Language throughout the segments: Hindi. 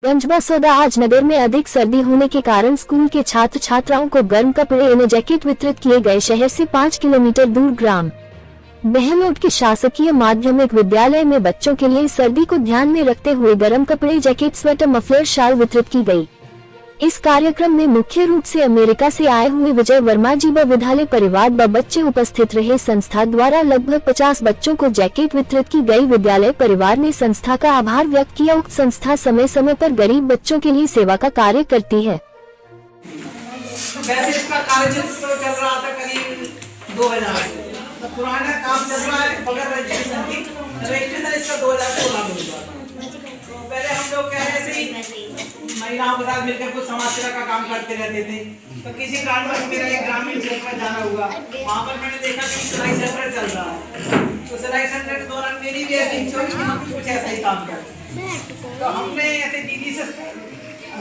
गंजबसौदा आज नगर में अधिक सर्दी होने के कारण स्कूल के छात्र छात्राओं को गर्म कपड़े एवं जैकेट वितरित किए गए। शहर से 5 किलोमीटर दूर ग्राम बहलोड के शासकीय माध्यमिक विद्यालय में बच्चों के लिए सर्दी को ध्यान में रखते हुए गर्म कपड़े, जैकेट, स्वेटर, मफलर, शाल वितरित की गई। इस कार्यक्रम में मुख्य रूप से अमेरिका से आए हुए विजय वर्मा जी व विद्यालय परिवार व बच्चे उपस्थित रहे। संस्था द्वारा लगभग 50 बच्चों को जैकेट वितरित की गई। विद्यालय परिवार ने संस्था का आभार व्यक्त किया। उक्त संस्था समय समय पर गरीब बच्चों के लिए सेवा का कार्य करती है। वैसे इसका कार्य चल रहा था करीब 2000 तो पुराना काम चल रहा है बगैर रजिस्ट्रेशन की। रजिस्ट्रेशन इसका 2016 में हुआ। तो पहले हम लोग कह रहे थे महिलाओं के साथ मिलकर कुछ समाज सेवा का काम करते रहते थे। तो किसी कारणवश मेरा एक ग्रामीण क्षेत्र में जाना हुआ, वहाँ पर मैंने देखा कि सिलाई सेंटर चल रहा है। तो सिलाई सेंटर के दौरान मेरी भी ऐसी इच्छा हुई कि हम कुछ ऐसा ही काम करें। तो हमने ऐसे दीदी से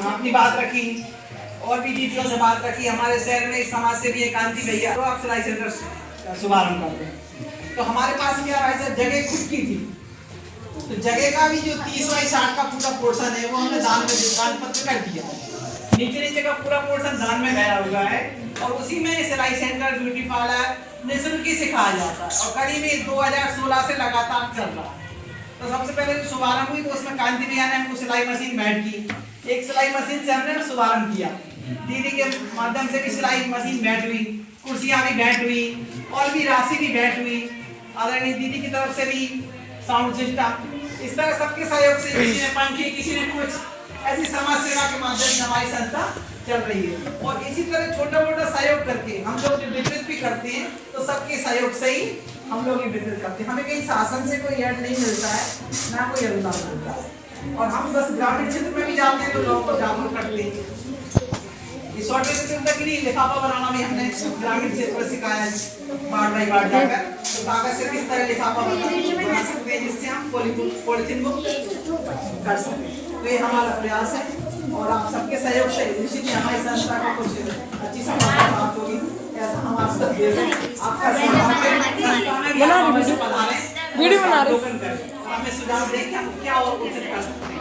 अपनी बात रखी और भी दीदियों से बात रखी। हमारे शहर में एक समाज सेवी है कांति भैया, तो आप सिलाई सेंटर शुभारंभ करते हैं। तो हमारे पास क्या भाई साहब जगह खुद की थी, तो जगह का भी जो 30/60 का पूरा पोर्शन है वो हमने दान पत्र कर दिया। नीचे का पूरा पोर्शन दान में गया हुआ है और उसी में सिलाई सेंटर, ब्यूटी पार्लर निःशुल्क ही सिखाया जाता है और करीब 2016 से लगातार चल रहा है। तो सबसे पहले शुभारंभ हुई तो उसमें कांति भैया ने हमको सिलाई मशीन भेंट की। एक सिलाई मशीन से हमने शुभारंभ किया। दीदी के माध्यम से भी सिलाई मशीन भेंट हुई, कुर्सियाँ भी भेंट हुई और भी राशि भी भेंट हुई। आदरणीय दीदी की तरफ से भी साउंड सिस्टम, इस तरह सबके सहयोग से किसी ने पंखे, किसी ने कुछ ऐसी समाज सेवा के माध्यम से हमारी संस्था चल रही है। और इसी तरह छोटा मोटा सहयोग करके हम लोग वितरित भी करते हैं। तो सबके सहयोग से ही हम लोग वितरित करते हैं। हमें कहीं शासन से कोई ऐड नहीं मिलता है, ना कोई अनुदान मिलता है। और हम बस ग्रामीण क्षेत्र में भी जाते हैं तो लोगों को जागरूक करते हैं। इस तक नहीं लिफाफा बनाना भी हमने ग्रामीण क्षेत्र में सिखाया है। वार्ड बाई वार्ड जाकर तो कागज से किस तरह लिफाफा बना सकते हैं जिससे हम पॉलिथीन मुक्त कर सकें। तो ये हमारा प्रयास है और आप सबके सहयोग से निश्चित ही हमारी संस्था को कुछ अच्छी सफलता प्राप्त होगी, ऐसा हम आप सब दे रहे हैं। आपका वीडियो बना रहे हैं, हमें सुझाव दें कि हम क्या और कुछ कर सकते हैं।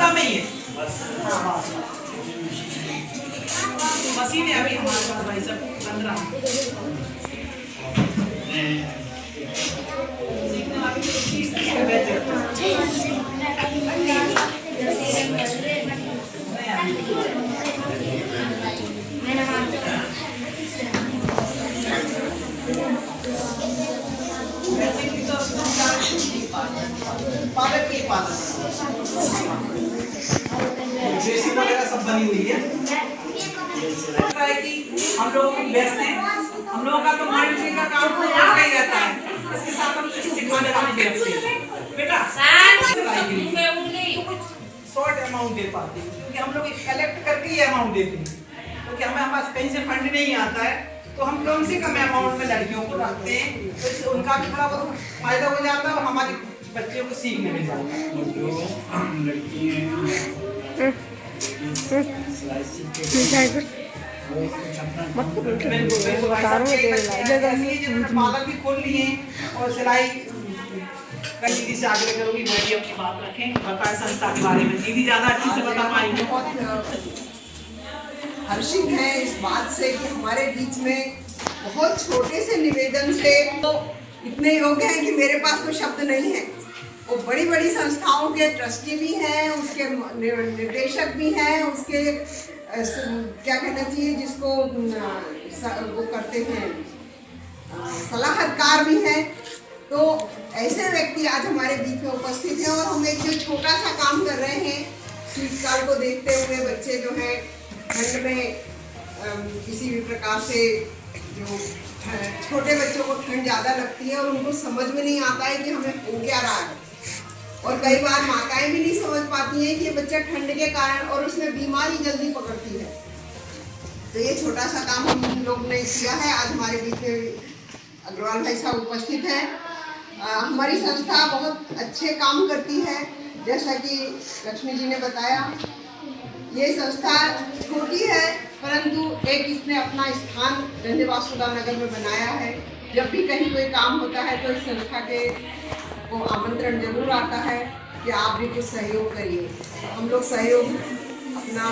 में ही है मशीनें अभी हमारे पास भाई सब 15 पालक की देसी वगैरह सब बनी हुई है। कि हम लोग व्यस्त हैं, हम लोगों का तो मॉनिटरिंग का काम तो करना ही रहता है। इसके साथ हम कुछ सिखाने वाले व्यस्त हैं। बेटा शॉर्ट अमाउंट दे पाते हैं क्योंकि हम लोग कलेक्ट करके ये अमाउंट देते हैं। क्योंकि हमें पास कहीं से फंड नहीं आता है तो हम कम से कम अमाउंट में लड़कियों को रखते हैं, तो उनका भी थोड़ा बहुत फायदा हो जाता है और हमारे बच्चों को सीखने मिल जाता है। जो लड़की हैं पार्लर भी खोल लिए और सिलाई कल दीदी से आग्रह करूंगी मैं अपनी बात रखें, बताएं संस्था के बारे में। दीदी ज्यादा अच्छी से बता पाएंगे। बहुत हर्षित है इस बात से कि हमारे बीच में बहुत छोटे से निवेदन से तो इतने योग्य हैं कि मेरे पास तो शब्द नहीं है। वो बड़ी बड़ी संस्थाओं के ट्रस्टी भी हैं, उसके निर्देशक भी हैं, उसके क्या कहना चाहिए जिसको वो करते हैं सलाहकार भी हैं। तो ऐसे व्यक्ति आज हमारे बीच में उपस्थित हैं और हम एक जो छोटा सा काम कर रहे हैं शीतकाल को देखते हुए बच्चे जो हैं ठंड में किसी भी प्रकार से जो छोटे बच्चों को ठंड ज़्यादा लगती है और उनको समझ में नहीं आता है कि हमें हो क्या रहा है। और कई बार माताएं भी नहीं समझ पाती हैं कि ये बच्चा ठंड के कारण और उसमें बीमारी जल्दी पकड़ती है। तो ये छोटा सा काम हम लोग ने किया है। आज हमारे बीच में अग्रवाल भाई साहब उपस्थित हैं। हमारी संस्था बहुत अच्छे काम करती है, जैसा कि लक्ष्मी जी ने बताया। ये संस्था छोटी है परंतु एक इसने अपना स्थान गंजबसौदा नगर में बनाया है। जब भी कहीं कोई काम होता है तो इस संस्था के को आमंत्रण जरूर आता है कि आप भी कुछ सहयोग करिए। हम लोग सहयोग अपना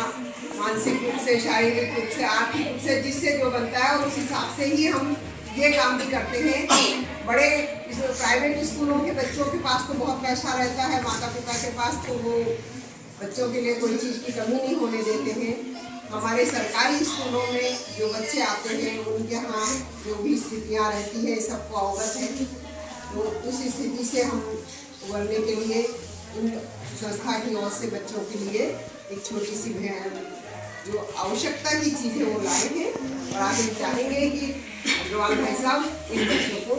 मानसिक रूप से, शारीरिक रूप से, आर्थिक रूप से, जिससे जो बनता है और उस हिसाब से ही हम ये काम भी करते हैं। बड़े प्राइवेट स्कूलों के बच्चों के पास तो बहुत पैसा रहता है, माता पिता के पास, तो वो बच्चों के लिए कोई चीज़ की कमी नहीं होने देते हैं। हमारे सरकारी स्कूलों में जो बच्चे आते हैं उनके यहाँ जो भी स्थितियाँ रहती है सबको अवगत है। तो उस स्थिति से हम उबरने के लिए इन संस्था की ओर से बच्चों के लिए एक छोटी सी जो आवश्यकता की चीज़ है वो लाए हैं और आगे चाहेंगे कि अग्रवाल भाई साहब इन बच्चों को